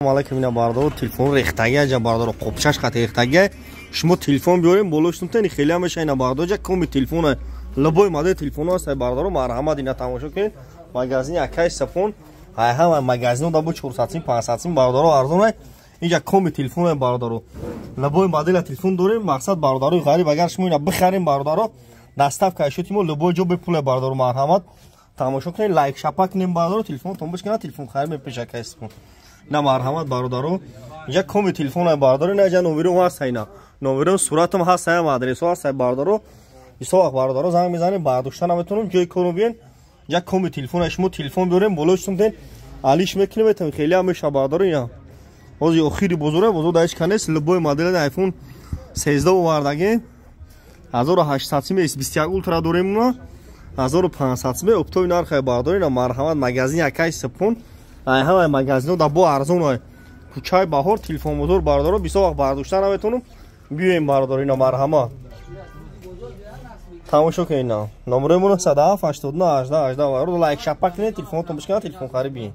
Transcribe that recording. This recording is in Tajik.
Алайкум, ина бардор телефон рехтага жа бардор қопчаш хат рехтага шумо телефон биёрем болоштунтен хеле амеша ина бардор жа коми телефон лабой маде телефон аст бардор марҳамат ина тамошо кин магазин акай сапон ай ҳама магазин да бу 400 500 бардор арзон инҷа коми телефон бардор лабой модел телефон дорем мақсад бардор ғариб агар шумо ина бихарем бардор доставка шутимо лабой ҷо бепуле бардор марҳамат тамошо кин лайк шапак нем бардор телефон том бишкана телефон харим мепеш акай сапон на марҳамат бародаро я коми телефон бардаро на ҷа номеро ҳаст айна номеро суратам ҳаст ҳам адресо ҳаст бардаро исоқ бардаро занг мезанем бардошта наметонам ҷои кору биен я коми телефон шумо телефон биёрем болоштум ден алиш мекунем метам хеле ҳамеша бардаро ина ҳози охири бозора бозор даиш канес любой модели iPhone 13 овардаги 1800 мес 21 ультра дорем ма 1500 ме оптови нархай бардаро ина марҳамат магазин акай сапон ай ҳамаи магазино да бо арзон кучаи баҳор телефон бозор бардоро бисовақ бардошта наметонам биёем бардор ина марҳамат тамошо кунед ина номерои моро 107 89 18 18 лайк шапак кинед телефонтон бишкана телефон хариб биен